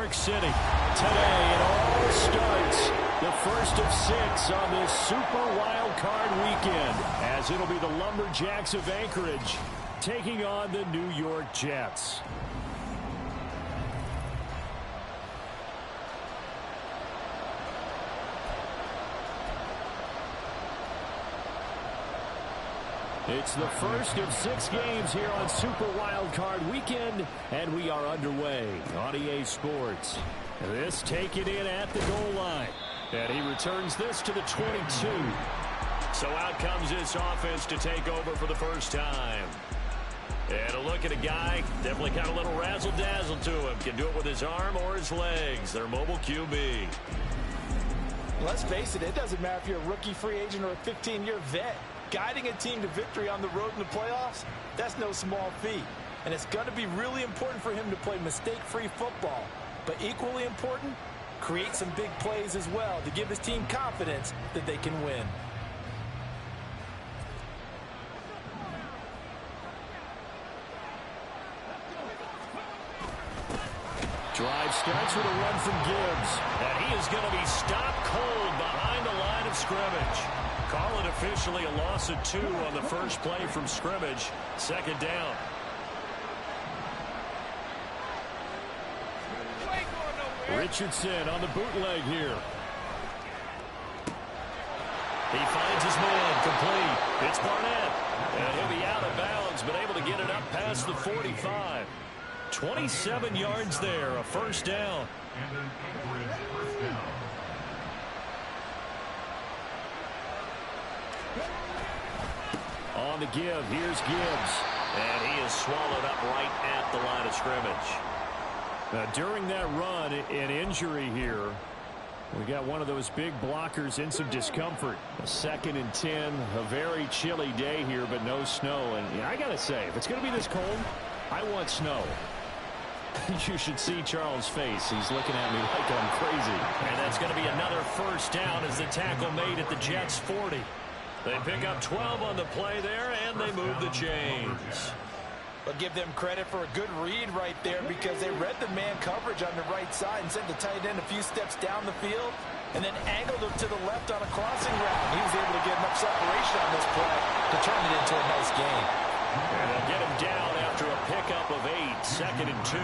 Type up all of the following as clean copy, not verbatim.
York City. Today it all starts. The first of 6 on this Super Wild Card weekend, as it'll be the Lumberjacks of Anchorage taking on the New York Jets. It's the first of 6 games here on Super Wild Card weekend, and we are underway on EA Sports. This taken in at the goal line. And he returns this to the 22. So out comes this offense to take over for the first time. And a look at a guy, definitely got a little razzle-dazzle to him. Can do it with his arm or his legs. Their mobile QB. Let's face it, it doesn't matter if you're a rookie free agent or a 15-year vet. Guiding a team to victory on the road in the playoffs, that's no small feat. And it's going to be really important for him to play mistake-free football. But equally important, create some big plays as well to give his team confidence that they can win. Drive starts with a run from Gibbs. And he is going to be stopped cold behind the line of scrimmage. Call it officially a loss of 2 on the first play from scrimmage. Second down. Richardson on the bootleg here. He finds his man complete. It's Barnett. And he'll be out of bounds, but able to get it up past the 45. 27 yards there, a first down. On the give, here's Gibbs. And he is swallowed up right at the line of scrimmage. Now, during that run, an injury here. We got one of those big blockers in some discomfort. A 2nd and 10, a very chilly day here, but no snow. And I got to say, if it's going to be this cold, I want snow. You should see Charles' face. He's looking at me like I'm crazy. And that's going to be another first down as the tackle made at the Jets' 40. They pick up 12 on the play there, and they move the chains. But give them credit for a good read right there because they read the man coverage on the right side and sent the tight end a few steps down the field and then angled him to the left on a crossing route. He was able to get enough separation on this play to turn it into a nice game. And they'll get him down after a pickup of 8, 2nd and 2.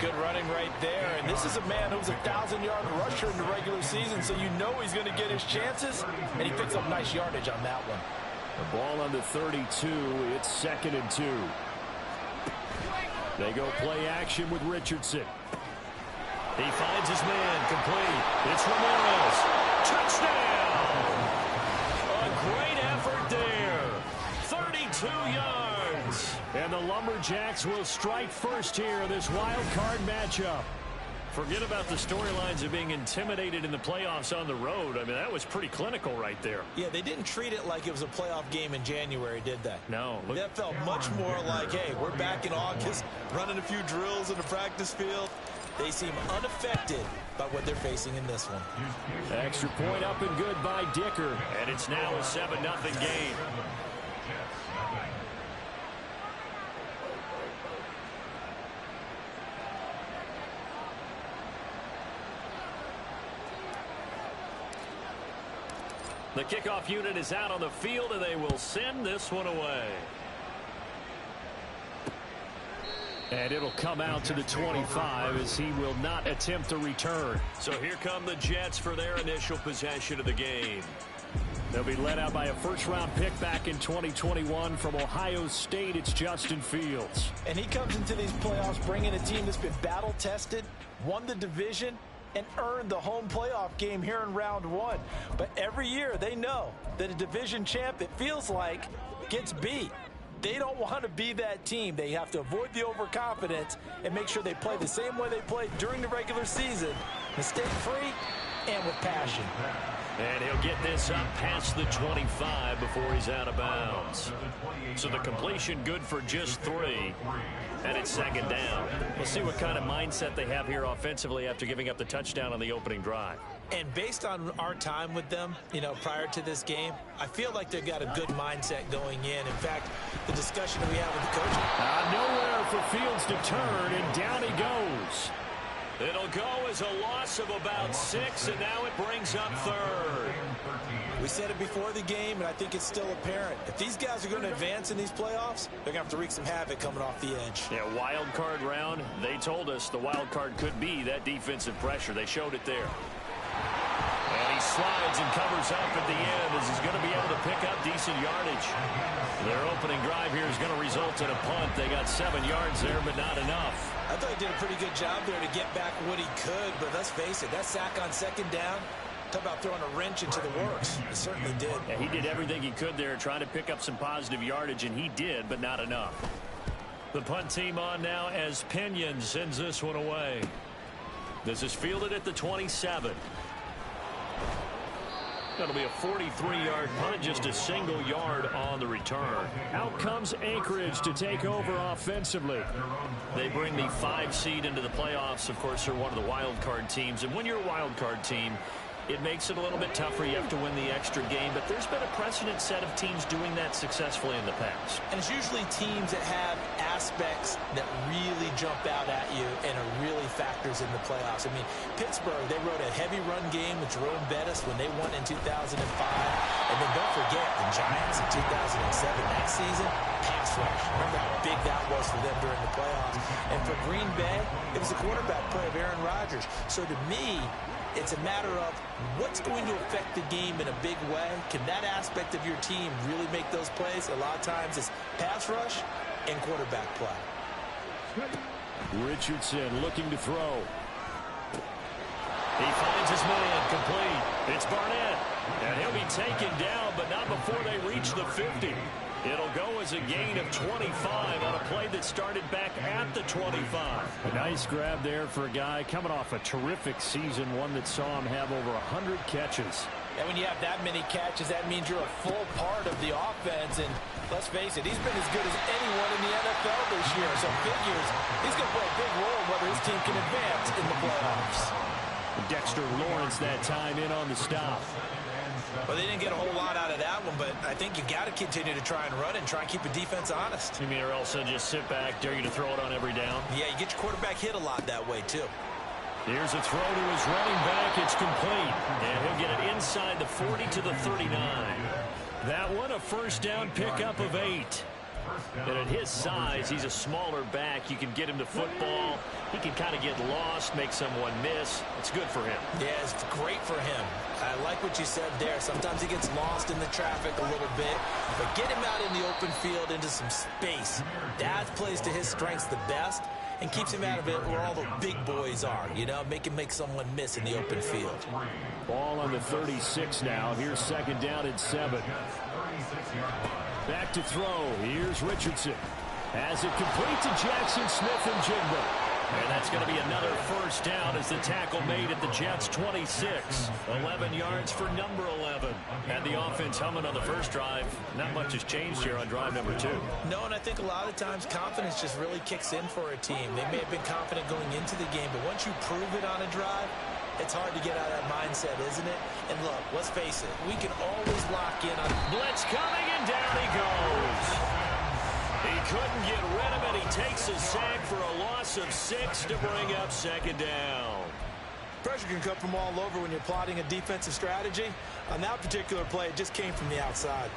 Good running right there. And this is a man who's a 1,000-yard rusher in the regular season, so you know he's going to get his chances, and he picks up nice yardage on that one. The ball on the 32. It's 2nd and 2. They go play action with Richardson. He finds his man complete. It's Ramirez. Touchdown! A great effort there. 32 yards. And the Lumberjacks will strike first here in this wild card matchup. Forget about the storylines of being intimidated in the playoffs on the road. I mean, that was pretty clinical right there. Yeah, they didn't treat it like it was a playoff game in January, did they? No. That felt much more like, hey, we're back in August, running a few drills in the practice field. They seem unaffected by what they're facing in this one. Extra point up and good by Dicker. And it's now a 7-0 game. The kickoff unit is out on the field, and they will send this one away. And it'll come out to the 25 as he will not attempt to return. So here come the Jets for their initial possession of the game. They'll be led out by a first-round pick back in 2021 from Ohio State. It's Justin Fields. And he comes into these playoffs bringing a team that's been battle-tested, won the division, and earned the home playoff game here in round 1. But every year they know that a division champ, it feels like, gets beat. They don't want to be that team. They have to avoid the overconfidence and make sure they play the same way they played during the regular season, mistake-free and with passion. And he'll get this up past the 25 before he's out of bounds. So the completion good for just 3. And it's 2nd down. We'll see what kind of mindset they have here offensively after giving up the touchdown on the opening drive. And based on our time with them, prior to this game, I feel like they've got a good mindset going in. In fact, the discussion that we have with the coach. Nowhere for Fields to turn, and down he goes. It'll go as a loss of about 6, and now it brings up third. We said it before the game, and I think it's still apparent. If these guys are going to advance in these playoffs, they're going to have to wreak some havoc coming off the edge. Yeah, wild card round. They told us the wild card could be that defensive pressure. They showed it there. And he slides and covers up at the end as he's going to be able to pick up decent yardage. Their opening drive here is going to result in a punt. They got 7 yards there, but not enough. I thought he did a pretty good job there to get back what he could, but let's face it, that sack on second down, talk about throwing a wrench into the works. He certainly did. Yeah, he did everything he could there, trying to pick up some positive yardage, and he did, but not enough. The punt team on now as Pinion sends this one away. This is fielded at the 27. That'll be a 43-yard punt, just a single yard on the return. Out comes Anchorage to take over offensively. They bring the 5 seed into the playoffs. Of course, they're one of the wild card teams. And when you're a wild card team, it makes it a little bit tougher. You have to win the extra game, but there's been a precedent set of teams doing that successfully in the past. And it's usually teams that have aspects that really jump out at you and are really factors in the playoffs. I mean, Pittsburgh, they rode a heavy run game with Jerome Bettis when they won in 2005. And then don't forget, the Giants in 2007, that season, pass rush. Remember how big that was for them during the playoffs. And for Green Bay, it was the quarterback play of Aaron Rodgers. So to me, it's a matter of what's going to affect the game in a big way. Can that aspect of your team really make those plays? A lot of times it's pass rush and quarterback play. Richardson looking to throw. He finds his man complete. It's Barnett. And he'll be taken down, but not before they reach the 50. It'll go as a gain of 25 on a play that started back at the 25. A nice grab there for a guy coming off a terrific season, one that saw him have over 100 catches. And when you have that many catches, that means you're a full part of the offense. And let's face it, he's been as good as anyone in the NFL this year. So figures he's going to play a big role whether his team can advance in the playoffs. Dexter Lawrence that time in on the stop. Well, they didn't get a whole lot out of that one, but I think you got to continue to try and run and try and keep the defense honest. You mean or else they'll just sit back, dare you to throw it on every down? Yeah, you get your quarterback hit a lot that way, too. Here's a throw to his running back. It's complete. And he'll get it inside the 40 to the 39. That one, a first down pickup of 8. And at his size, he's a smaller back. You can get him to football. He can kind of get lost, make someone miss. It's good for him. Yeah, it's great for him. I like what you said there. Sometimes he gets lost in the traffic a little bit, but get him out in the open field into some space. That plays to his strengths the best and keeps him out of it where all the big boys are, you know, make someone miss in the open field. Ball on the 36 now. Here's second down and 7. Back to throw. Here's Richardson. Has it complete to Jackson Smith and Jigba. And that's going to be another first down as the tackle made at the Jets' 26. 11 yards for number 11. And the offense humming on the first drive. Not much has changed here on drive number 2. No, and I think a lot of times confidence just really kicks in for a team. They may have been confident going into the game, but once you prove it on a drive, it's hard to get out of that mindset, isn't it? And look, let's face it, we can always lock in on blitz coming, and down he goes. He couldn't get rid of it. He takes a sack for a loss of 6 to bring up second down. Pressure can come from all over when you're plotting a defensive strategy. On that particular play, it just came from the outside.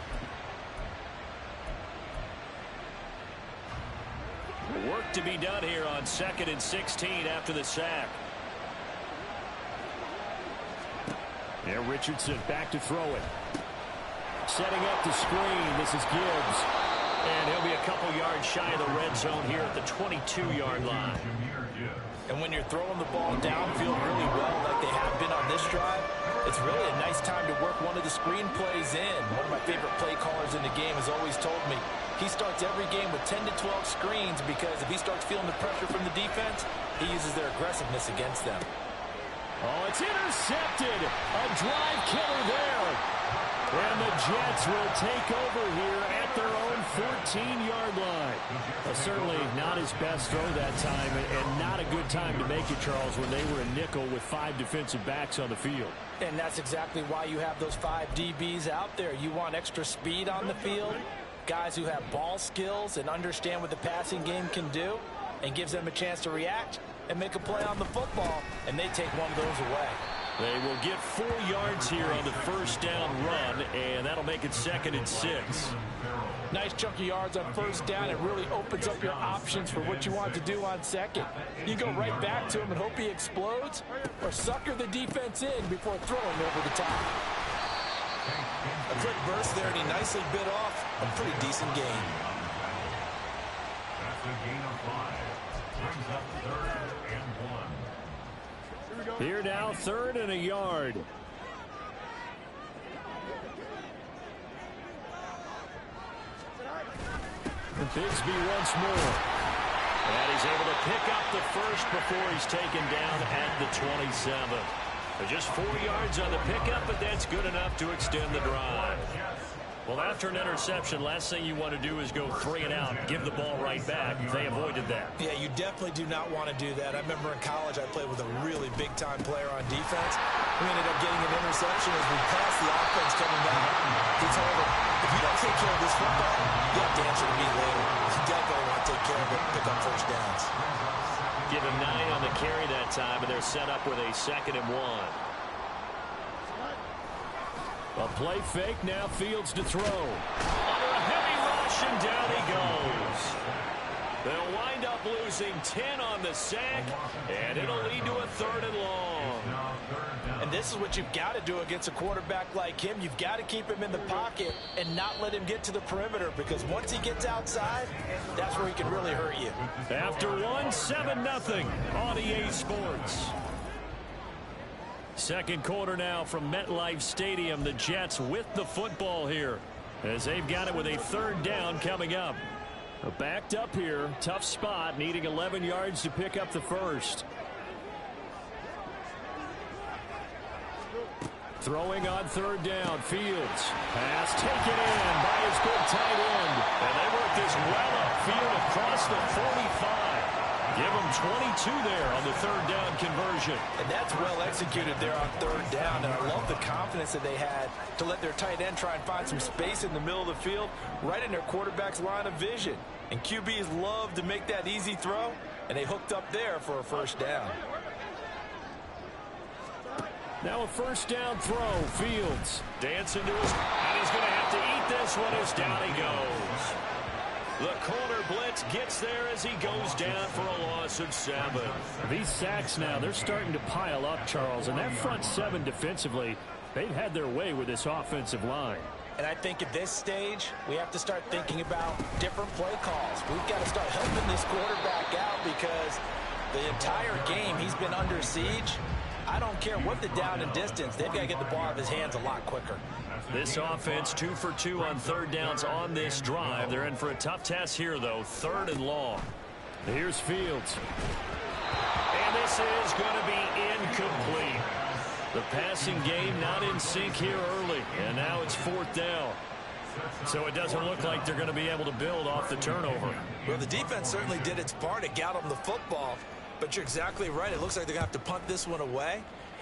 Work to be done here on 2nd and 16 after the sack. Yeah, Richardson back to throw it. Setting up the screen. This is Gibbs. And he'll be a couple yards shy of the red zone here at the 22-yard line. And when you're throwing the ball downfield really well like they have been on this drive, it's really a nice time to work one of the screen plays in. One of my favorite play callers in the game has always told me he starts every game with 10 to 12 screens because if he starts feeling the pressure from the defense, he uses their aggressiveness against them. Oh, it's intercepted. A drive killer there. And the Jets will take over here at their own 14-yard line. Certainly not his best throw that time, and not a good time to make it, Charles, when they were a nickel with 5 defensive backs on the field. And that's exactly why you have those 5 DBs out there. You want extra speed on the field, guys who have ball skills and understand what the passing game can do, and gives them a chance to react. and make a play on the football, and they take one of those away. They will get 4 yards here on the first down run, and that'll make it 2nd and 6. Nice chunk of yards on first down. It really opens up your options for what you want to do on second. You go right back to him and hope he explodes, or sucker the defense in before throwing over the top. A quick burst there, and he nicely bit off a pretty decent gain. That's a gain of 5. Brings up 3rd and 1. Here now, 3rd and a yard. Bigsby once more. And he's able to pick up the first before he's taken down at the 27. Just 4 yards on the pickup, but that's good enough to extend the drive. Well, after an interception, last thing you want to do is go 3 and out, give the ball right back. They avoided that. Yeah, you definitely do not want to do that. I remember in college I played with a really big-time player on defense. We ended up getting an interception as we passed the offense coming back. He told him, if you don't take care of this football, you have to answer to me later. You definitely want to take care of it and pick up first downs. Give him 9 on the carry that time, and they're set up with a 2nd and 1. A play fake, now Fields to throw. Under a heavy rush, and down he goes. They'll wind up losing 10 on the sack, and it'll lead to a 3rd and long. And this is what you've got to do against a quarterback like him. You've got to keep him in the pocket and not let him get to the perimeter, because once he gets outside, that's where he can really hurt you. After 1, 7-0 on EA Sports. Second quarter now from MetLife Stadium. The Jets with the football here as they've got it with a 3rd down coming up. Backed up here, tough spot, needing 11 yards to pick up the first. Throwing on 3rd down, Fields. Pass taken in by his good tight end. And they work this well upfield across the 45. Give him 22 there on the 3rd down conversion. And that's well executed there on 3rd down. And I love the confidence that they had to let their tight end try and find some space in the middle of the field, right in their quarterback's line of vision. And QBs love to make that easy throw, and they hooked up there for a first down. Now a first down throw. Fields dancing to his, and he's going to have to eat this one as down he goes. The corner blitz gets there as he goes down for a loss of 7. These sacks now, they're starting to pile up, Charles. And that front 7 defensively, they've had their way with this offensive line. And I think at this stage, we have to start thinking about different play calls. We've got to start helping this quarterback out, because the entire game he's been under siege. I don't care what the down and distance. They've got to get the ball out of his hands a lot quicker. This offense 2 for 2 on 3rd downs on this drive. They're in for a tough test here, though. 3rd and long. Here's Fields. And this is going to be incomplete. The passing game not in sync here early. And now it's 4th down. So it doesn't look like they're going to be able to build off the turnover. Well, the defense certainly did its part to get them the football. But you're exactly right. It looks like they're going to have to punt this one away.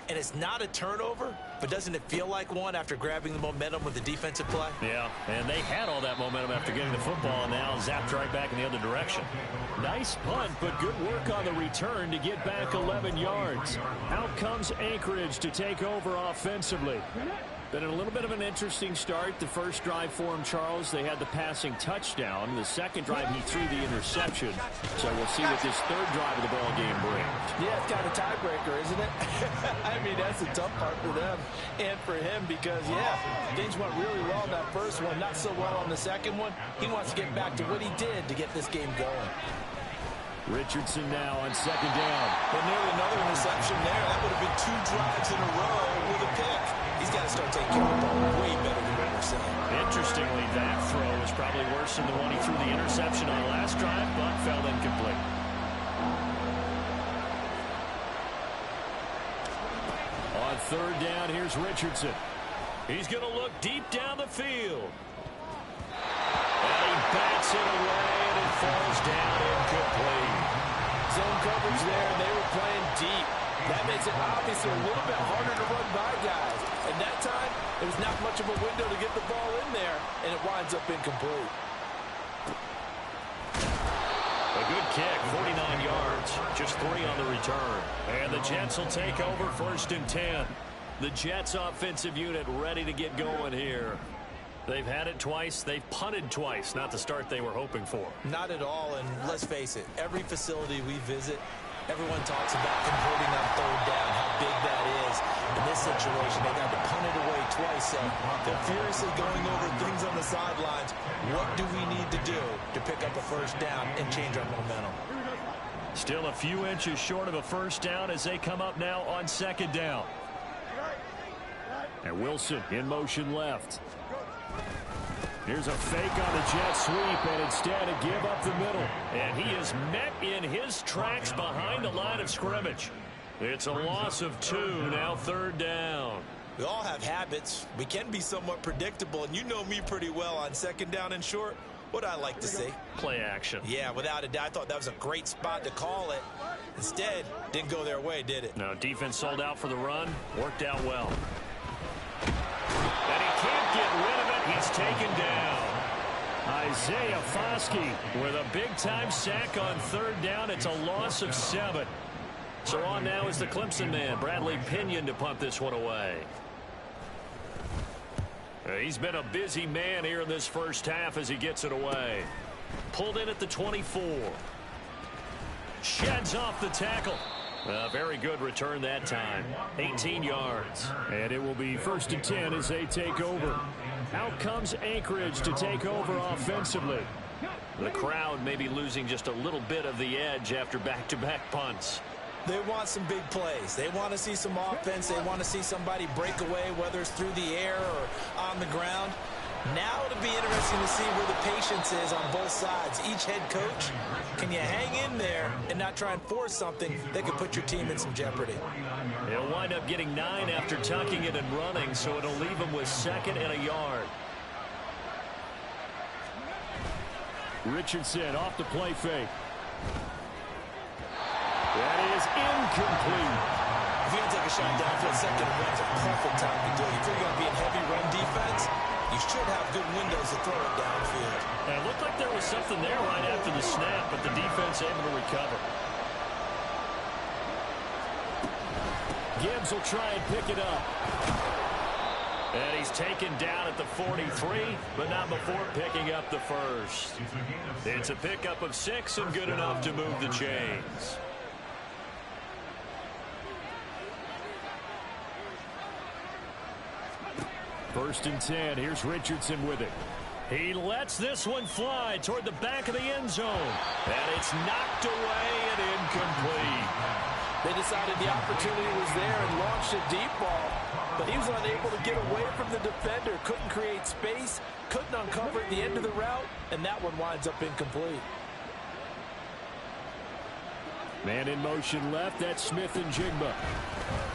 And it's not a turnover, but doesn't it feel like one after grabbing the momentum with the defensive play? Yeah, and they had all that momentum after getting the football, and now zapped right back in the other direction. Nice punt, but good work on the return to get back 11 yards. Out comes Anchorage to take over offensively. Been a little bit of an interesting start. The first drive for him, Charles, they had the passing touchdown. The second drive, he threw the interception. So we'll see what this 3rd drive of the ball game brings. Yeah, it's kind of a tiebreaker, isn't it? I mean, that's the tough part for them and for him, because, yeah, things went really well in that first one, not so well on the second one. He wants to get back to what he did to get this game going. Richardson now on 2nd down. But nearly another interception there. That would have been 2 drives in a row with a pick. He's got to start taking care of the ball way better than what we're saying. Interestingly, that throw was probably worse than the one he threw the interception on last drive, but fell incomplete. On 3rd down, here's Richardson. He's going to look deep down the field. And he bats it away, and it falls down incomplete. Zone coverage there, and they were playing deep. That makes it obviously a little bit harder to run by guys. And that time, there was not much of a window to get the ball in there, and it winds up incomplete. A good kick, 49 yards, just 3 on the return. And the Jets will take over 1st and 10. The Jets offensive unit ready to get going here. They've had it twice. They've punted twice. Not the start they were hoping for. Not at all, and let's face it, every facility we visit, everyone talks about converting on 3rd down, how big that is. In this situation, they got to punt it away twice, so they're furiously going over things on the sidelines. What do we need to do to pick up a 1st down and change our momentum? Still a few inches short of a 1st down as they come up now on 2nd down. And Wilson in motion left. Here's a fake on the jet sweep, and instead a give up the middle. And he is met in his tracks behind the line of scrimmage. It's a loss of 2, now 3rd down. We all have habits. We can be somewhat predictable, and you know me pretty well on 2nd down and short. What I like to see. Play action. Yeah, without a doubt. I thought that was a great spot to call it. Instead, didn't go their way, did it? No, defense sold out for the run. Worked out well. And he can't get rid of it. He's taken down. Isaiah Foskey with a big-time sack on 3rd down. It's a loss of 7. So on now is the Clemson man, Bradley Pinion, to punt this one away. He's been a busy man here in this 1st half as he gets it away. Pulled in at the 24. Sheds off the tackle. A very good return that time. 18 yards. And it will be 1st and 10 as they take over. Out comes Anchorage to take over offensively. The crowd may be losing just a little bit of the edge after back-to-back punts. They want some big plays. They want to see some offense. They want to see somebody break away, whether it's through the air or on the ground. Now it'll be interesting to see where the patience is on both sides. Each head coach, can you hang in there and not try and force something that could put your team in some jeopardy? He'll wind up getting 9 after tucking it and running, so it'll leave him with 2nd and a yard. Richardson off the play fake. That is incomplete. If you're going to take a shot downfield, 2nd and 1's a perfect time to do it. If you're going to be in heavy run defense, you should have good windows to throw it downfield. And it looked like there was something there right after the snap, but the defense able to recover. Gibbs will try and pick it up. And he's taken down at the 43, but not before picking up the 1st. It's a pickup of 6 and good enough to move the chains. First and 10. Here's Richardson with it. He lets this one fly toward the back of the end zone. And it's knocked away and incomplete. They decided the opportunity was there and launched a deep ball. But he was unable to get away from the defender. Couldn't create space. Couldn't uncover at the end of the route. And that one winds up incomplete. Man in motion left. That's Smith and Jigba.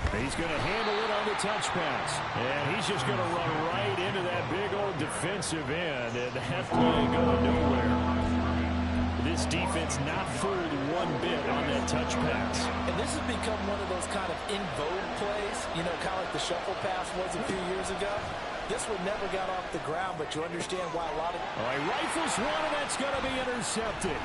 He's going to handle it on the touch pass. And he's just going to run right into that big old defensive end. And that play going nowhere. This defense not fooled one bit on that touch pass. And this has become one of those kind of in vogue plays. You know, kind of like the shuffle pass was a few years ago. This one never got off the ground, but you understand why a lot of... All right, rifles one, and that's going to be intercepted.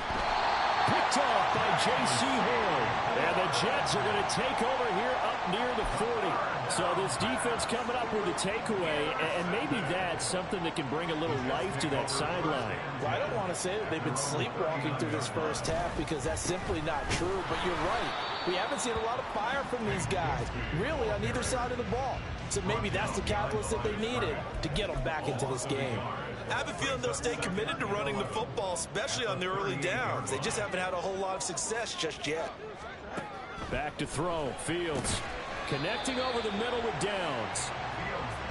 Picked off by J.C. Horn. And the Jets are going to take over here up near the 40. So this defense coming up with a takeaway, and maybe that's something that can bring a little life to that sideline. Well, I don't want to say that they've been sleepwalking through this 1st half because that's simply not true, but you're right. We haven't seen a lot of fire from these guys, really, on either side of the ball. So maybe that's the catalyst that they needed to get them back into this game. I have a feeling they'll stay committed to running the football, especially on their early downs. They just haven't had a whole lot of success just yet. Back to throw. Fields connecting over the middle with Downs.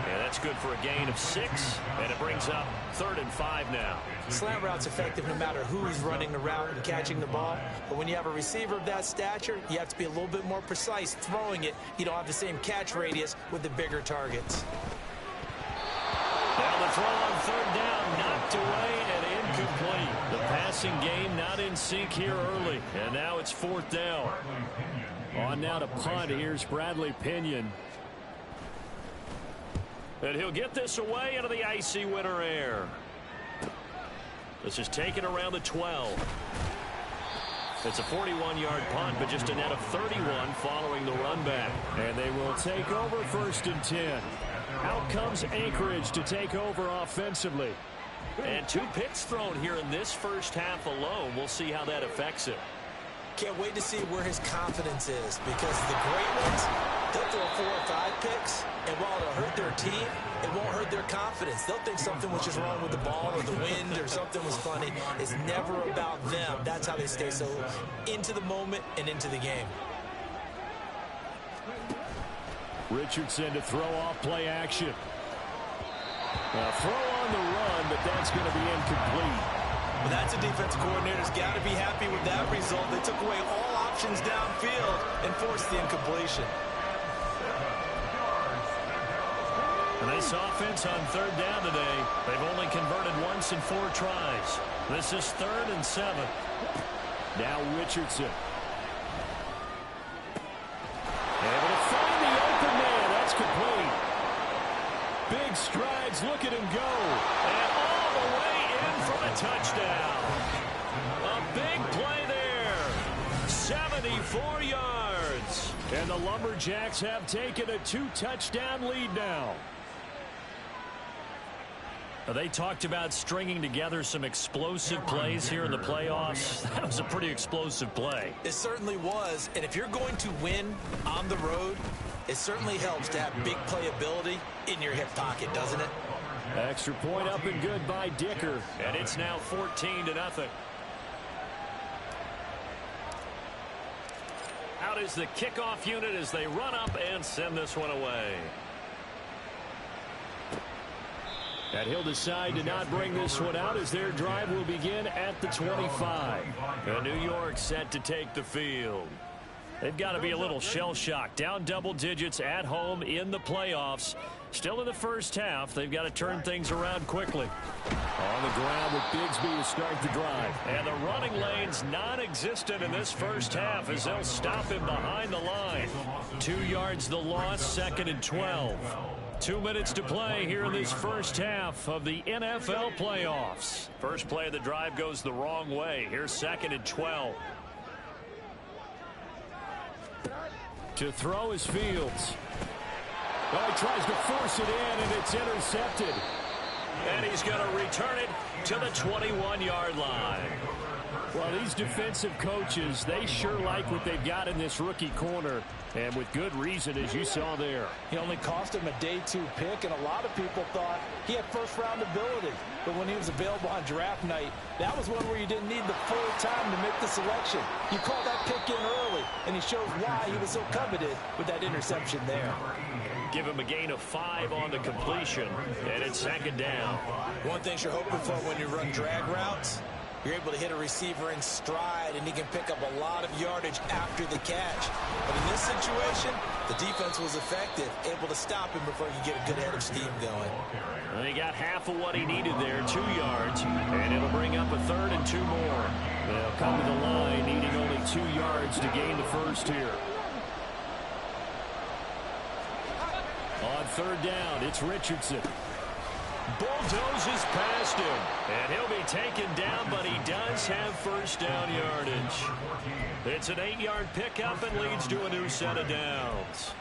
Yeah, that's good for a gain of 6, and it brings up 3rd and 5 now. Slant route's effective no matter who's running the route and catching the ball. But when you have a receiver of that stature, you have to be a little bit more precise throwing it. You don't have the same catch radius with the bigger targets. Now the throw on 3rd down, knocked away and incomplete. The passing game not in sync here early, and now it's 4th down. On now to punt. Here's Bradley Pinion. And he'll get this away into the icy winter air. This is taken around the 12. It's a 41-yard punt, but just a net of 31 following the run back. And they will take over 1st and 10. Out comes Anchorage to take over offensively. And 2 picks thrown here in this first half alone. We'll see how that affects it. Can't wait to see where his confidence is, because the great ones, they'll throw 4 or 5 picks, and while it'll hurt their team, it won't hurt their confidence. They'll think something was just wrong with the ball or the wind or something was funny. It's never about them. That's how they stay so into the moment and into the game. Richardson to throw off play action. Throw on the run, but that's going to be incomplete. Well, that's a defense coordinator's got to be happy with that result. They took away all options downfield and forced the incompletion. A nice offense on 3rd down today. They've only converted once in 4 tries. This is 3rd and 7. Now Richardson. Able to find the open man. That's complete. Big strides. Look at him go. And all the way in for a touchdown. A big play there. 74 yards. And the Lumberjacks have taken a 2-touchdown lead now. They talked about stringing together some explosive plays here in the playoffs. That was a pretty explosive play. It certainly was. And if you're going to win on the road, it certainly helps to have big playability in your hip pocket, doesn't it? Extra point up and good by Dicker. And it's now 14-0. Out is the kickoff unit as they run up and send this one away. And he'll decide to not bring this one out as their drive will begin at the 25. And New York set to take the field. They've got to be a little shell-shocked. Down double digits at home in the playoffs. Still in the first half. They've got to turn things around quickly. On the ground with Bigsby to start the drive. And the running lane's non-existent in this first half as they'll stop him behind the line. 2 yards the loss, 2nd and 12. 2 minutes to play here in this first half of the NFL playoffs. First play of the drive goes the wrong way. Here's 2nd and 12. To throw is Fields. Oh, he tries to force it in, and it's intercepted. And he's going to return it to the 21-yard line. Well, these defensive coaches, they sure like what they've got in this rookie corner. And with good reason, as you saw there. He only cost him a day 2 pick, and a lot of people thought he had first-round ability. But when he was available on draft night, that was one where you didn't need the full time to make the selection. You called that pick in early, and he shows why he was so coveted with that interception there. Give him a gain of 5 on the completion, and it's 2nd down. One thing you're hoping for when you run drag routes, you're able to hit a receiver in stride, and he can pick up a lot of yardage after the catch. But in this situation, the defense was effective, able to stop him before you get a good head of steam going. And he got half of what he needed there, 2 yards, and it'll bring up a 3rd and 2 more. They'll come to the line needing only 2 yards to gain the first here. On 3rd down, it's Richardson. Bulldozes past him, and he'll be taken down, but he does have first down yardage. It's an 8-yard pickup and leads to a new set of downs.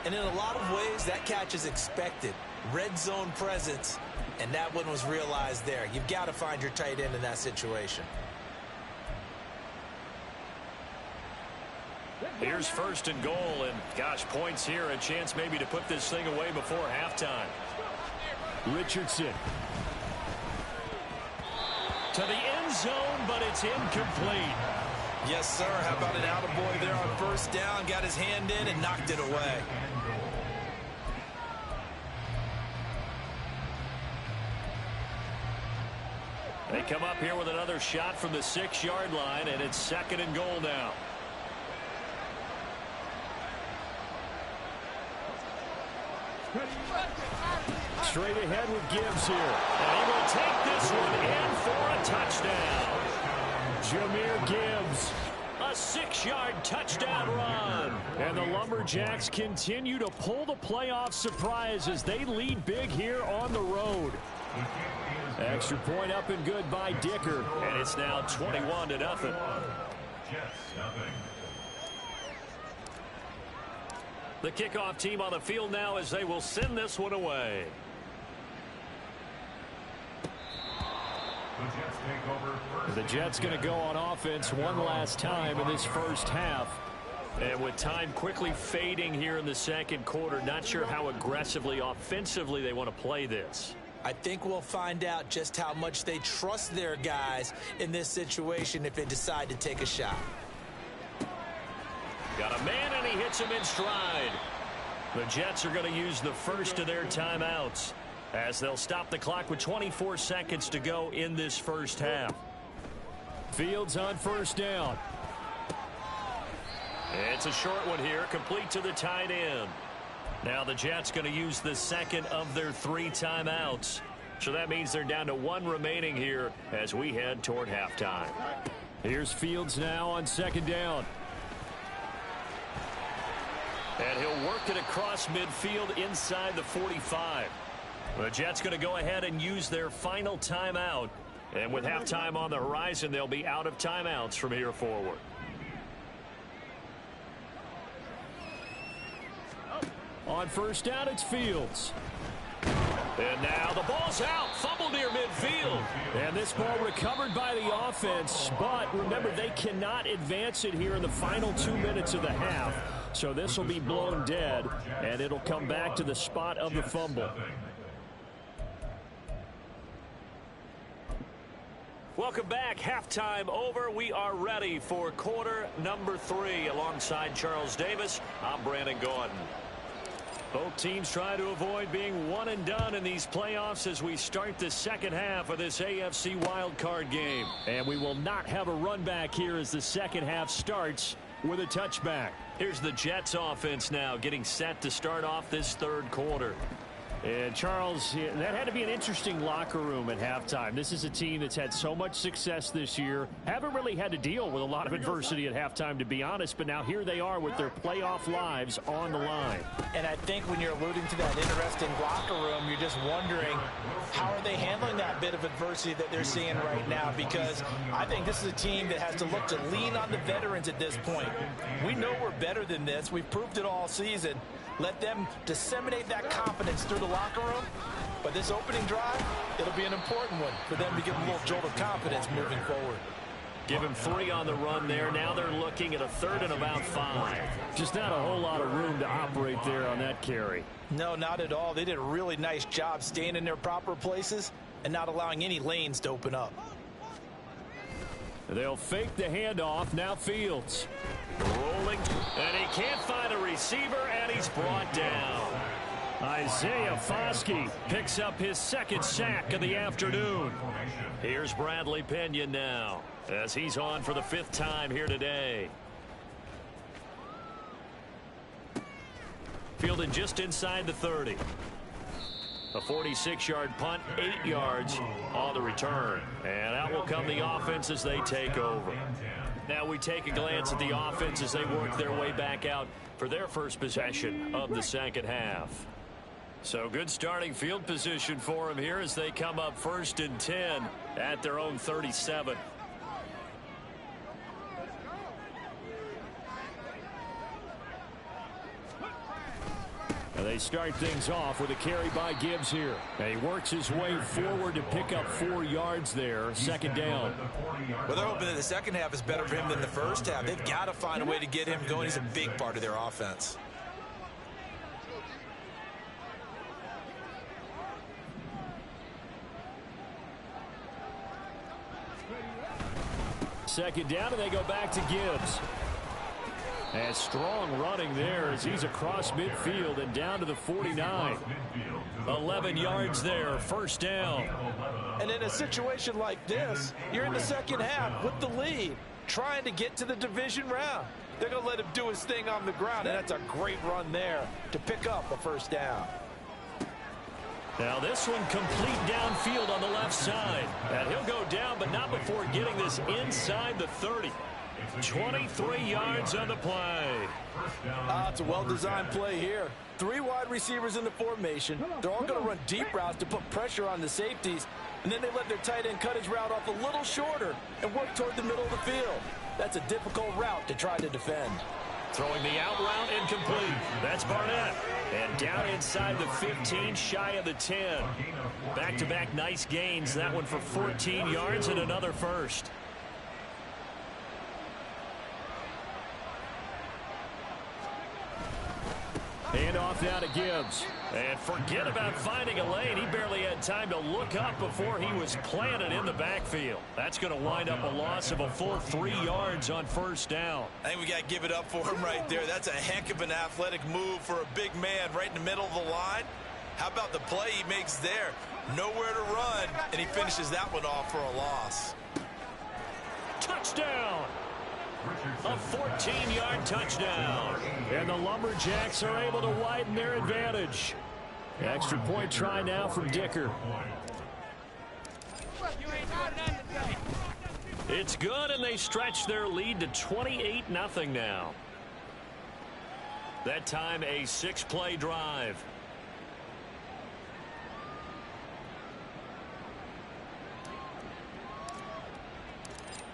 And in a lot of ways, that catch is expected. Red zone presence, and that one was realized there. You've got to find your tight end in that situation. Here's 1st and goal, and gosh, points here, a chance maybe to put this thing away before halftime. Richardson. To the end zone, but it's incomplete. Yes, sir. How about an attaboy there on 1st down? Got his hand in and knocked it away. They come up here with another shot from the 6-yard line, and it's 2nd and goal now. Straight ahead with Gibbs here. And he will take this one in for a touchdown. Jahmyr Gibbs, a 6-yard touchdown run. And the Lumberjacks continue to pull the playoff surprise as they lead big here on the road. Extra point up and good by Dicker. And it's now 21-0. Jets, nothing. The kickoff team on the field now as they will send this one away. The Jets take over first. The Jets going to go on offense one last time in this first half. And with time quickly fading here in the second quarter, not sure how aggressively, offensively they want to play this. I think we'll find out just how much they trust their guys in this situation if they decide to take a shot. Got a man, and he hits him in stride. The Jets are going to use the first of their timeouts as they'll stop the clock with 24 seconds to go in this first half. Fields on first down. It's a short one here, complete to the tight end. Now the Jets going to use the second of their 3 timeouts. So that means they're down to 1 remaining here as we head toward halftime. Here's Fields now on second down. And he'll work it across midfield inside the 45. The Jets going to go ahead and use their final timeout. And with halftime on the horizon, they'll be out of timeouts from here forward. On first down, it's Fields. And now the ball's out. Fumble near midfield. And this ball recovered by the offense. But remember, they cannot advance it here in the final 2 minutes of the half. So this will be blown dead, and it'll come back to the spot of the fumble. Welcome back. Halftime over. We are ready for quarter number 3. Alongside Charles Davis, I'm Brandon Gordon. Both teams try to avoid being one and done in these playoffs as we start the second half of this AFC wildcard game. And we will not have a run back here as the second half starts with a touchback. Here's the Jets offense now getting set to start off this third quarter. And Charles, that had to be an interesting locker room at halftime. This is a team that's had so much success this year. Haven't really had to deal with a lot of adversity at halftime, to be honest. But now here they are with their playoff lives on the line. And I think when you're alluding to that interesting locker room, you're just wondering how are they handling that bit of adversity that they're seeing right now? Because I think this is a team that has to look to lean on the veterans at this point. We know we're better than this. We've proved it all season. Let them disseminate that confidence through the locker room. But this opening drive, it'll be an important one for them to give them a little jolt of confidence moving forward. Give him 3 on the run there. Now they're looking at a third and about 5. Just not a whole lot of room to operate there on that carry. No, not at all. They did a really nice job staying in their proper places and not allowing any lanes to open up. They'll fake the handoff. Now Fields. Rolling. And he can't find a receiver, and he's brought down. Isaiah Foskey picks up his second sack of the afternoon. Here's Bradley Pinion now as he's on for the 5th time here today. Fielded just inside the 30. A 46-yard punt, 8 yards on the return. And out will come the offense as they take over. Now we take a glance at the offense as they work their way back out for their first possession of the second half. So good starting field position for them here as they come up 1st and 10 at their own 37. And they start things off with a carry by Gibbs here. And he works his way forward to pick up 4 yards there. Second down. Well, they're hoping that the second half is better for him than the first half. They've got to find a way to get him going. He's a big part of their offense. Second down, and they go back to Gibbs. And strong running there as he's across midfield and down to the 49. 11 yards there, first down. And in a situation like this, you're in the second half with the lead, trying to get to the division round. They're going to let him do his thing on the ground, and that's a great run there to pick up a first down. Now this one complete downfield on the left side. And he'll go down, but not before getting this inside the 30. 23 yards on the play. It's a well-designed play here. 3 wide receivers in the formation. They're all going to run deep routes to put pressure on the safeties. And then they let their tight end cut his route off a little shorter and work toward the middle of the field. That's a difficult route to try to defend. Throwing the out route incomplete. That's Barnett. And down inside the 15, shy of the 10. Back-to-back nice gains. That one for 14 yards and another first. Hand off now to Gibbs. And forget about finding a lane. He barely had time to look up before he was planted in the backfield. That's going to wind up a loss of a full 3 yards on first down. I think we got to give it up for him right there. That's a heck of an athletic move for a big man right in the middle of the line. How about the play he makes there? Nowhere to run, and he finishes that one off for a loss. Touchdown! A 14-yard touchdown. And the Lumberjacks are able to widen their advantage. Extra point try now from Dicker. It's good, and they stretch their lead to 28-0 now. That time a 6-play drive.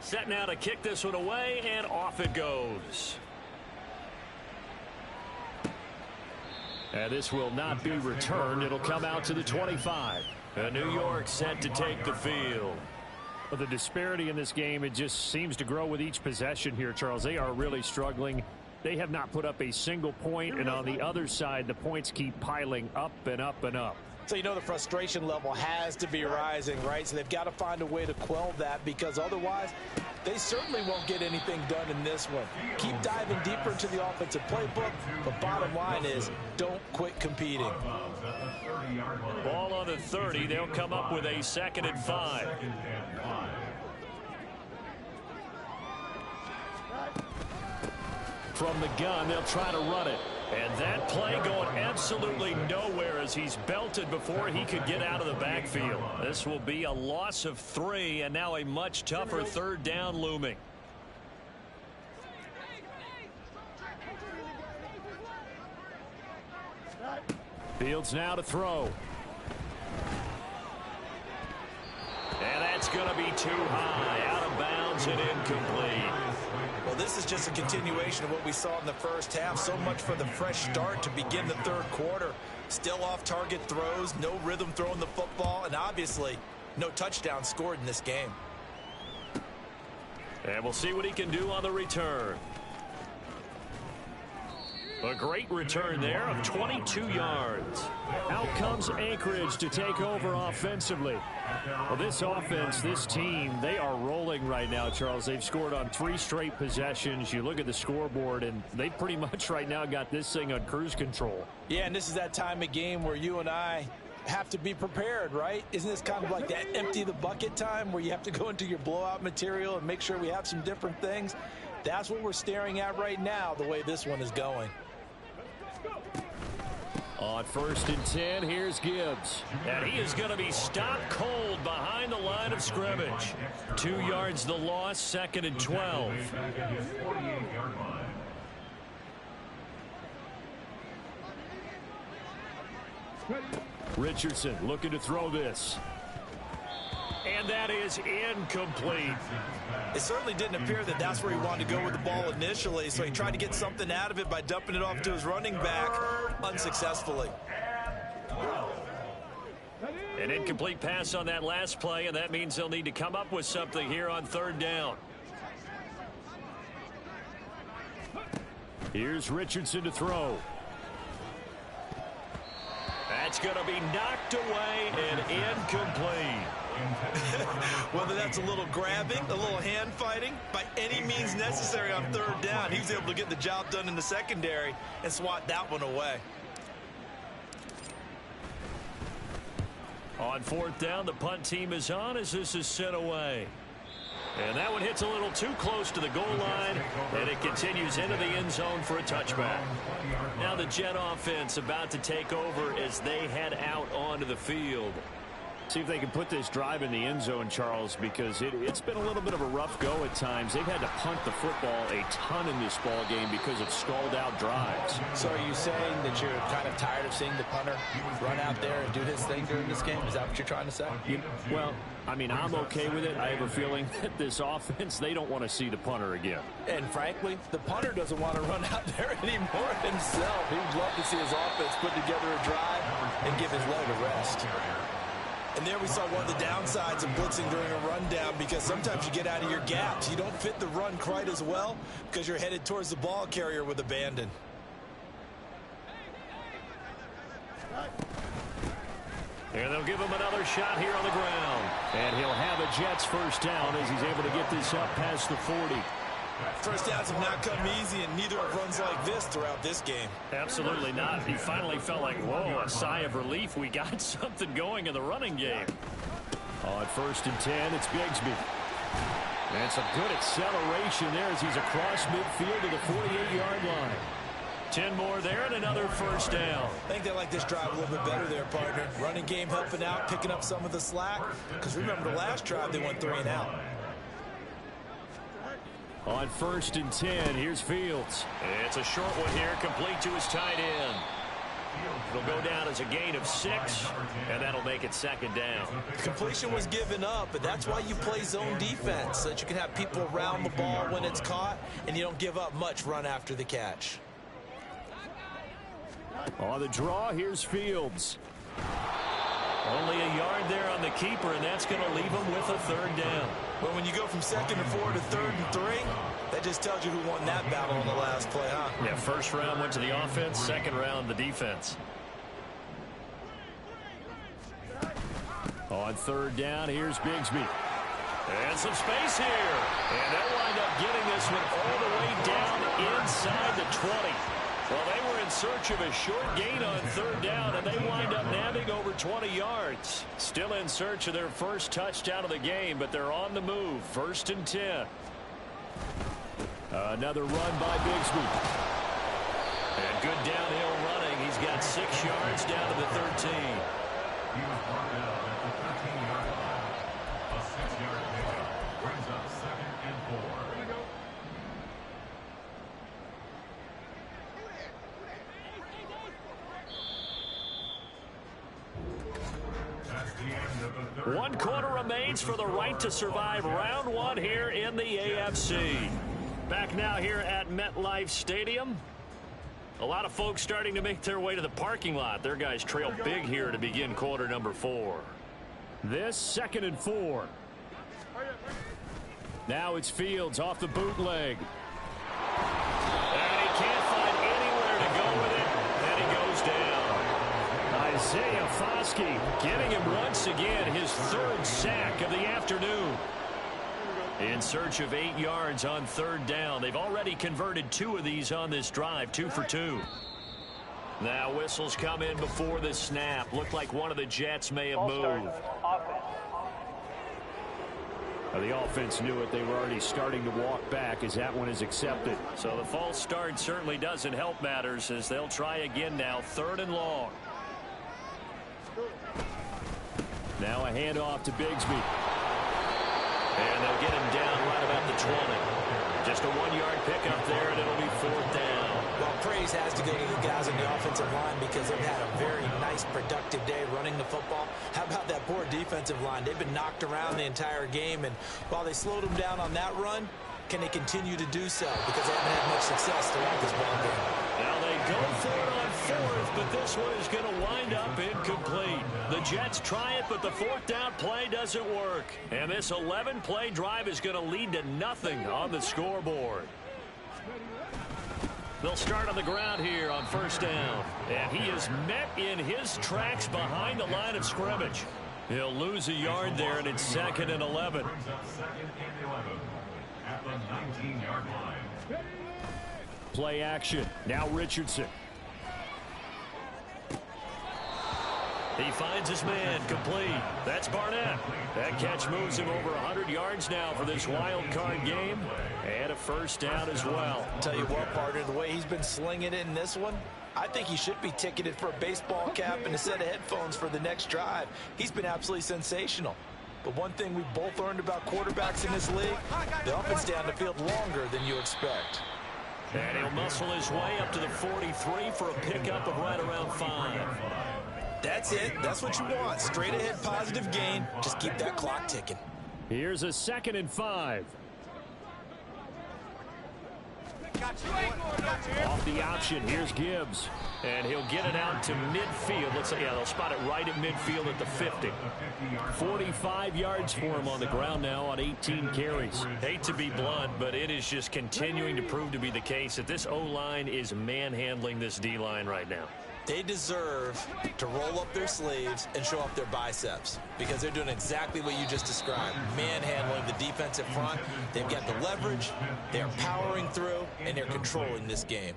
Set now to kick this one away, and off it goes. And this will not be returned. It'll come out to the 25. And New York set to take the field. Well, the disparity in this game, it just seems to grow with each possession here, Charles. They are really struggling. They have not put up a single point, and on the other side, the points keep piling up and up and up. So you know the frustration level has to be rising, right? So they've got to find a way to quell that, because otherwise they certainly won't get anything done in this one. Keep diving deeper into the offensive playbook, but bottom line is don't quit competing. Ball on the 30. They'll come up with a 2nd and 5. From the gun, they'll try to run it. And that play going absolutely nowhere as he's belted before he could get out of the backfield. This will be a loss of 3, and now a much tougher 3rd down looming. Fields now to throw. And that's going to be too high. Out of bounds and incomplete. Well, this is just a continuation of what we saw in the first half. So much for the fresh start to begin the 3rd quarter. Still off-target throws, no rhythm throwing the football, and obviously no touchdown scored in this game. And we'll see what he can do on the return. A great return there of 22 yards. Out comes Anchorage to take over offensively. Well, this offense, this team, they are rolling right now, Charles. They've scored on 3 straight possessions. You look at the scoreboard, and they pretty much right now got this thing on cruise control. Yeah, and this is that time of game where you and I have to be prepared, right? Isn't this kind of like that empty the bucket time where you have to go into your blowout material and make sure we have some different things? That's what we're staring at right now, the way this one is going. On 1st and 10, here's Gibbs. And he is going to be stopped cold behind the line of scrimmage. 2 yards the loss, 2nd and 12. Richardson looking to throw this. And that is incomplete. It certainly didn't appear that that's where he wanted to go with the ball initially, so he tried to get something out of it by dumping it off to his running back unsuccessfully. An incomplete pass on that last play, and that means they'll need to come up with something here on 3rd down. Here's Richardson to throw. That's going to be knocked away and incomplete. Whether that's a little grabbing, a little hand fighting, by any means necessary on 3rd down, he was able to get the job done in the secondary and swat that one away. On 4th down, the punt team is on as this is sent away. And that one hits a little too close to the goal line, and it continues into the end zone for a touchback. Now the Jet offense about to take over as they head out onto the field. See if they can put this drive in the end zone, Charles, because it's been a little bit of a rough go at times. They've had to punt the football a ton in this ball game because of stalled-out drives. So are you saying that you're kind of tired of seeing the punter run out there and do his thing during this game? Is that what you're trying to say? Well, I mean, I'm okay with it. I have a feeling that this offense, they don't want to see the punter again. And frankly, the punter doesn't want to run out there anymore himself. He would love to see his offense put together a drive and give his leg a rest. And there we saw one of the downsides of blitzing during a rundown, because sometimes you get out of your gaps. You don't fit the run quite as well because you're headed towards the ball carrier with abandon. And they'll give him another shot here on the ground. And he'll have a Jets first down as he's able to get this up past the 40. First downs have not come easy, and neither have runs like this throughout this game. Absolutely not. He finally felt like, whoa, a sigh of relief. We got something going in the running game. On 1st and 10, it's Bigsby. And some good acceleration there as he's across midfield to the 48-yard line. 10 more there and another first down. I think they like this drive a little bit better there, partner. Running game helping out, picking up some of the slack. Because remember, the last drive, they went 3 and out. On 1st and 10, here's Fields. It's a short one here, complete to his tight end. It'll go down as a gain of 6, and that'll make it 2nd down. Completion was given up, but that's why you play zone defense, so that you can have people around the ball when it's caught, and you don't give up much run after the catch. On the draw, here's Fields. Only a yard there on the keeper, and that's going to leave him with a 3rd down. But when you go from 2nd and 4 to 3rd and 3, that just tells you who won that battle on the last play, huh? Yeah, 1st round went to the offense, 2nd round the defense. On 3rd down, here's Bigsby. And some space here. And they'll wind up getting this one all the way down inside the 20. Well, they were in search of a short gain on 3rd down, and they wind up nabbing over 20 yards. Still in search of their first touchdown of the game, but they're on the move. 1st and 10. Another run by Bigsby. And good downhill running. He's got 6 yards down to the 13. He was brought down at the 13-yard line. A 6-yard pickup brings up 2nd and 4. That's the end of the 3rd 1 quarter remains for the right to survive round 1 here in the AFC. Back now here at MetLife Stadium. A lot of folks starting to make their way to the parking lot. Their guys trail big here to begin quarter number 4. This 2nd and 4. Now it's Fields off the bootleg. And he can't find anywhere to go with it. And he goes down. Isaiah Foskey getting him once again, his 3rd sack of the afternoon. In search of 8 yards on 3rd down. They've already converted 2 of these on this drive, 2 for 2. Now whistles come in before the snap. Looked like one of the Jets may have moved. The offense knew it. They were already starting to walk back as that one is accepted. So the false start certainly doesn't help matters as they'll try again now. 3rd and long. Now a handoff to Bigsby. And they'll get him down right about the 20. Just a 1-yard pickup there, and it'll be 4th down. Well, praise has to go to the guys on the offensive line because they've had a very nice, productive day running the football. How about that poor defensive line? They've been knocked around the entire game, and while they slowed them down on that run, can they continue to do so? Because they haven't had much success throughout this ball game. Now they go for it on 4th, but this one is going to wind up incomplete. The Jets try it, but the 4th down play doesn't work. And this 11-play drive is going to lead to nothing on the scoreboard. They'll start on the ground here on 1st down. And he is met in his tracks behind the line of scrimmage. He'll lose a yard there, and it's 2nd and 11. brings up 2nd and 11 at the 19-yard line. Play action. Now Richardson. He finds his man complete. That's Barnett. That catch moves him over 100 yards now for this wild card game. And a 1st down as well. Tell you what, partner, the way he's been slinging it in this one, I think he should be ticketed for a baseball cap and a set of headphones for the next drive. He's been absolutely sensational. But one thing we both learned about quarterbacks in this league, they often stay on the field longer than you expect. And he'll muscle his way up to the 43 for a pickup of right around 5. That's it. That's what you want. Straight ahead positive gain. Just keep that clock ticking. Here's a 2nd and 5. Off the option, here's Gibbs. And he'll get it out to midfield. Let's say, yeah, they'll spot it right at midfield at the 50. 45 yards for him on the ground now on 18 carries. Hate to be blunt, but it is just continuing to prove to be the case that this O-line is manhandling this D-line right now. They deserve to roll up their sleeves and show off their biceps because they're doing exactly what you just described. Manhandling the defensive front. They've got the leverage. They're powering through, and they're controlling this game.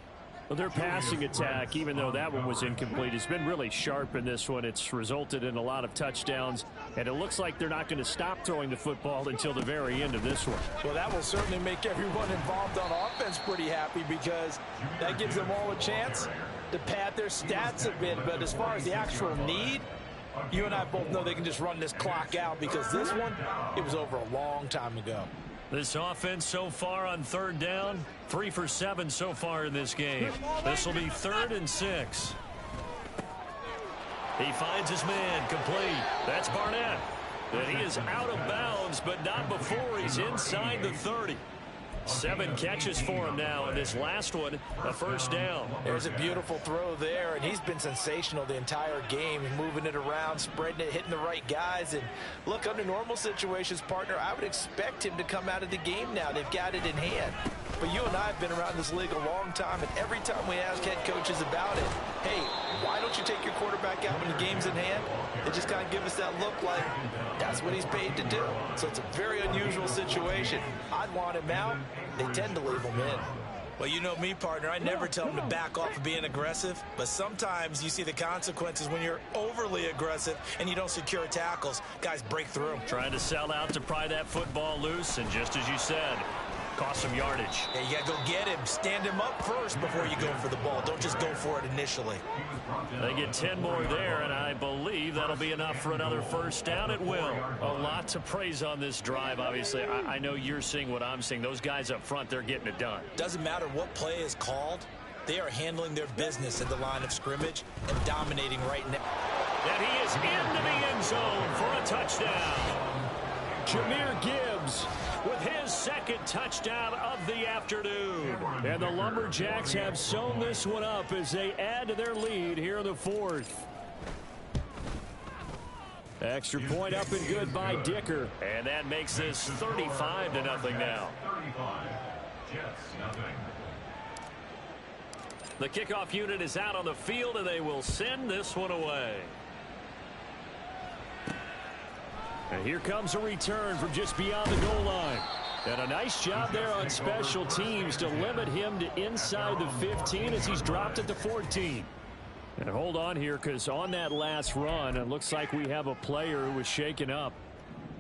Well, their passing attack, even though that one was incomplete, has been really sharp in this one. It's resulted in a lot of touchdowns, and it looks like they're not going to stop throwing the football until the very end of this one. Well, that will certainly make everyone involved on offense pretty happy because that gives them all a chance to pad their stats a bit. But as far as the actual need, you and I both know they can just run this clock out because this one, it was over a long time ago. This offense so far on 3rd down, 3 for 7 so far in this game. This will be 3rd and 6. He finds his man complete. That's Barnett. And he is out of bounds, but not before he's inside the 30. 7 catches for him now, and this last one, a 1st down. There's a beautiful throw there, and he's been sensational the entire game, moving it around, spreading it, hitting the right guys. And look, under normal situations, partner, I would expect him to come out of the game now. They've got it in hand. But you and I have been around this league a long time, and every time we ask head coaches about it, hey, why don't you take your quarterback out when the game's in hand? They just kind of give us that look like that's what he's paid to do. So it's a very unusual situation. I'd want him out. They tend to leave him in. Well, you know me, partner. I never tell them to back off of being aggressive, but sometimes you see the consequences when you're overly aggressive and you don't secure tackles. Guys break through. Trying to sell out to pry that football loose, and just as you said, cost some yardage. Yeah, you got to go get him. Stand him up first before you go for the ball. Don't just go for it initially. They get 10 more there, and I believe that'll be enough for another 1st down at will. A lot to praise on this drive, obviously. I know you're seeing what I'm seeing. Those guys up front, they're getting it done. Doesn't matter what play is called. They are handling their business at the line of scrimmage and dominating right now. And he is into the end zone for a touchdown. Jahmyr Gibbs with his 2nd touchdown of the afternoon. And the Lumberjacks have sewn this one up as they add to their lead here in the 4th. Extra point up and good by Dicker. And that makes this 35-0 now. 35. Jets, nothing. The kickoff unit is out on the field, and they will send this one away. And here comes a return from just beyond the goal line. And a nice job there on special teams to limit him to inside the 15 as he's dropped at the 14. And hold on here, because on that last run, it looks like we have a player who was shaken up.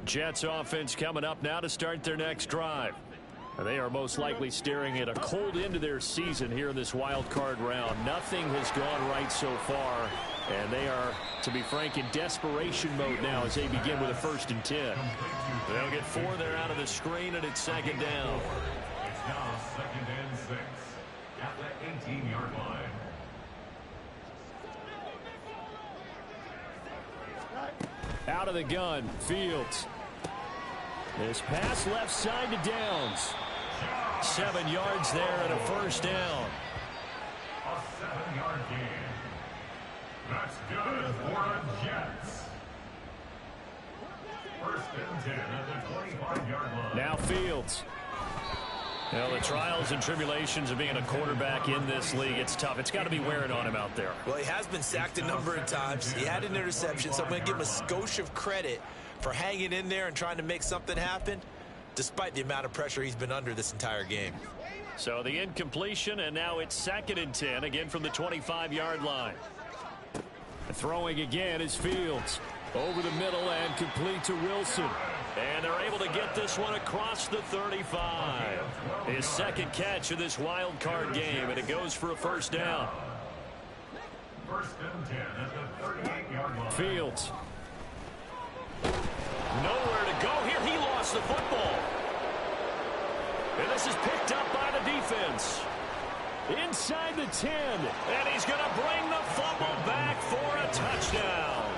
Jets offense coming up now to start their next drive. And they are most likely staring at a cold end to their season here in this wild card round. Nothing has gone right so far. And they are, to be frank, in desperation mode now as they begin with a 1st and 10. They'll get 4 there out of the screen, and it's 2nd down. It's now 2nd and 6 at the 18-yard line. Out of the gun, Fields. This pass left side to Downs. 7 yards there and a 1st down. A 7-yard gain. That's good for the Jets. 1st and 10 at the 25-yard line. Now Fields. You know, the trials and tribulations of being a quarterback in this league, it's tough. It's got to be wearing on him out there. Well, he has been sacked a number of times. He had an interception, so I'm going to give him a skosh of credit for hanging in there and trying to make something happen, despite the amount of pressure he's been under this entire game. So the incompletion, and now it's 2nd and 10, again from the 25-yard line. Throwing again is Fields. Over the middle and complete to Wilson. And they're able to get this one across the 35. His 2nd catch of this wild card game, and it goes for a 1st down. First and 10 at the 38-yard line. Fields. Nowhere to go here. He lost the football. And this is picked up by the defense. Inside the 10. And he's going to bring the fumble back for a touchdown.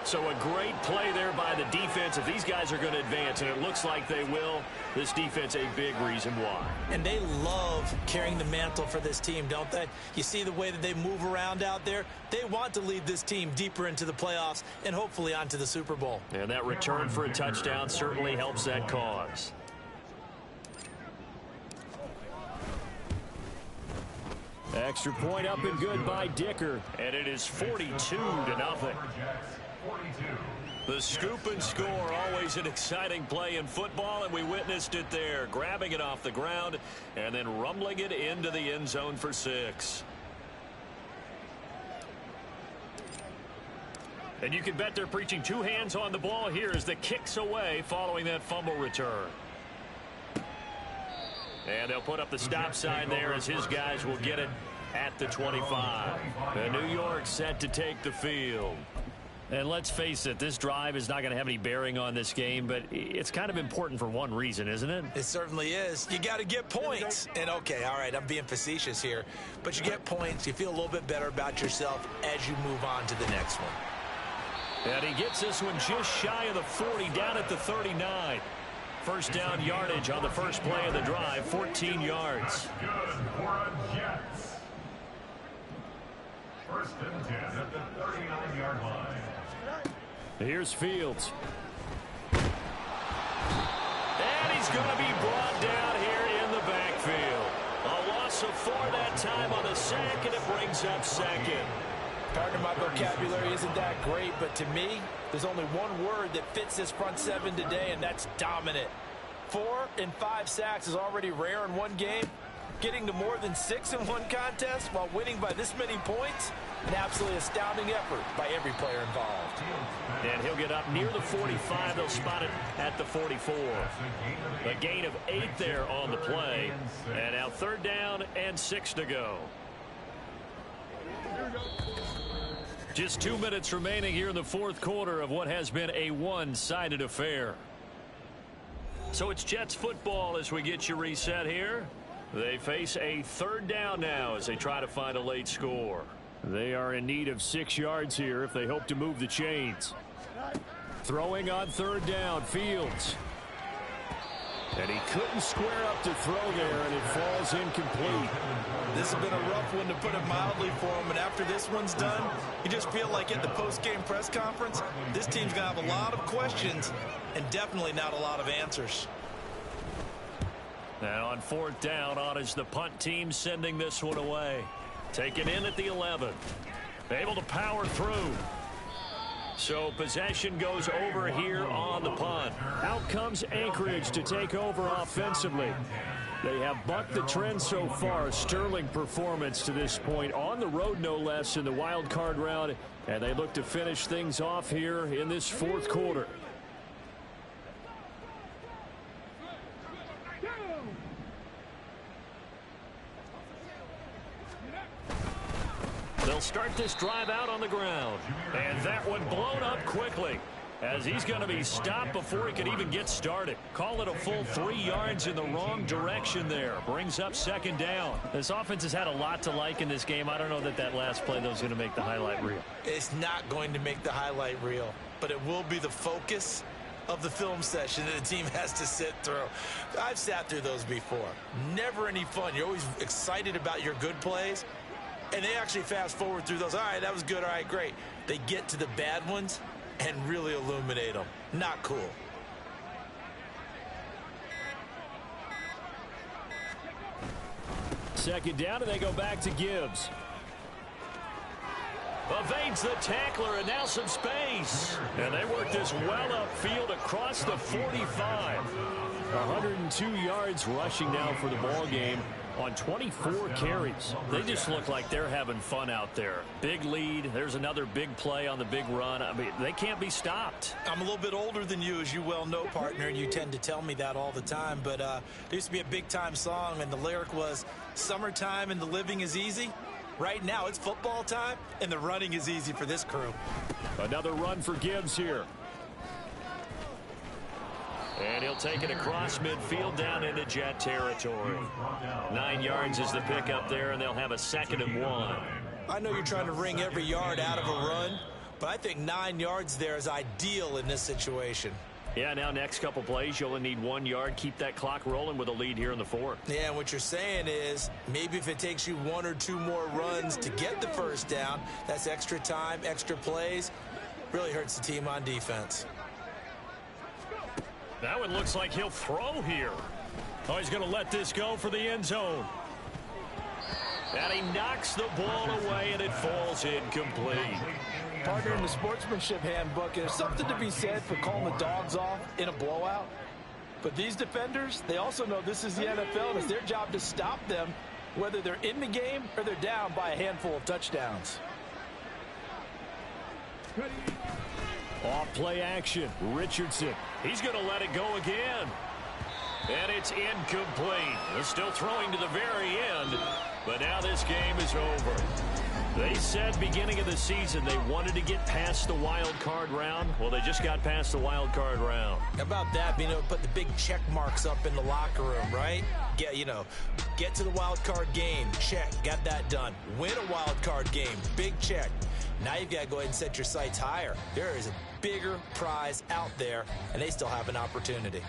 So a great play there by the defense. If these guys are going to advance, and it looks like they will, this defense a big reason why. And they love carrying the mantle for this team, don't they? You see the way that they move around out there? They want to lead this team deeper into the playoffs and hopefully onto the Super Bowl. And that return for a touchdown certainly helps that cause. Extra point up and good by Dicker. And it is 42-0. The scoop and score, always an exciting play in football, and we witnessed it there, grabbing it off the ground and then rumbling it into the end zone for 6. And you can bet they're preaching 2 hands on the ball here as the kick's away following that fumble return. And they'll put up the stop sign there as his guys will get it at the 25. And New York set to take the field. And let's face it, this drive is not going to have any bearing on this game, but it's kind of important for one reason, isn't it? It certainly is. You got to get points. And, okay, all right, I'm being facetious here. But you get points, you feel a little bit better about yourself as you move on to the next one. And he gets this one just shy of the 40, down at the 39. First down yardage on the first play of the drive, 14 yards. Good for a Jets. First and 10 at the 39-yard line. Here's Fields. And he's going to be brought down here in the backfield. A loss of 4 that time on the sack, and it brings up second. Pardon my vocabulary isn't that great, but to me, there's only one word that fits this front 7 today, and that's dominant. 4 and 5 sacks is already rare in one game. Getting to more than 6 in one contest while winning by this many points, an absolutely astounding effort by every player involved. And he'll get up near the 45. They'll spot it at the 44. A gain of 8 there on the play. And now 3rd down and 6 to go. Just 2 minutes remaining here in the 4th quarter of what has been a one-sided affair. So it's Jets football as we get you reset here. They face a 3rd down now as they try to find a late score. They are in need of 6 yards here if they hope to move the chains. Throwing on 3rd down, Fields. And he couldn't square up to throw there, and it falls incomplete. This has been a rough one, to put it mildly, for him. And after this one's done, you just feel like at the post-game press conference, this team's going to have a lot of questions and definitely not a lot of answers. And on 4th down, on is the punt team sending this one away. Taken in at the 11. Able to power through. So possession goes over here on the punt. Out comes Anchorage to take over offensively. They have bucked the trend so far. Sterling performance to this point, on the road no less, in the wild card round. And they look to finish things off here in this 4th quarter. They'll start this drive out on the ground. And that one blown up quickly, as he's going to be stopped before he could even get started. Call it a full 3 yards in the wrong direction there. Brings up 2nd down. This offense has had a lot to like in this game. I don't know that that last play, though, is going to make the highlight reel. It's not going to make the highlight reel, but it will be the focus of the film session that the team has to sit through. I've sat through those before. Never any fun. You're always excited about your good plays, and they actually fast forward through those. All right, that was good. All right, great. They get to the bad ones and really illuminate them. Not cool. Second down, and they go back to Gibbs. Evades the tackler, and now some space. And they work this well upfield across the 45. 102 yards rushing now for the ball game on 24 carries. They just look like they're having fun out there. Big lead. There's another big play on the big run. I mean, they can't be stopped. I'm a little bit older than you, as you well know, partner, and you tend to tell me that all the time. But there used to be a big-time song, and the lyric was, "Summertime and the living is easy." Right now, it's football time, and the running is easy for this crew. Another run for Gibbs here. And he'll take it across midfield down into Jet territory. 9 yards is the pickup there, and they'll have a 2nd and 1. I know you're trying to wring every yard out of a run, but I think 9 yards there is ideal in this situation. Yeah, now next couple plays, you'll only need 1 yard. Keep that clock rolling with a lead here in the 4th. Yeah, and what you're saying is maybe if it takes you 1 or 2 more runs to get the first down, that's extra time, extra plays. Really hurts the team on defense. That one looks like he'll throw here. Oh, he's going to let this go for the end zone. And he knocks the ball away, and it falls incomplete. Partner, in the sportsmanship handbook, there's something to be said for calling the dogs off in a blowout. But these defenders, they also know this is the NFL, and it's their job to stop them, whether they're in the game or they're down by a handful of touchdowns. Off play action. Richardson. He's going to let it go again. And it's incomplete. They're still throwing to the very end. But now this game is over. They said beginning of the season they wanted to get past the wild card round. Well, they just got past the wild card round. How about that, being able to put the big check marks up in the locker room, right? Get to the wild card game. Check. Got that done. Win a wild card game. Big check. Now you've got to go ahead and set your sights higher. There is a bigger prize out there, and they still have an opportunity.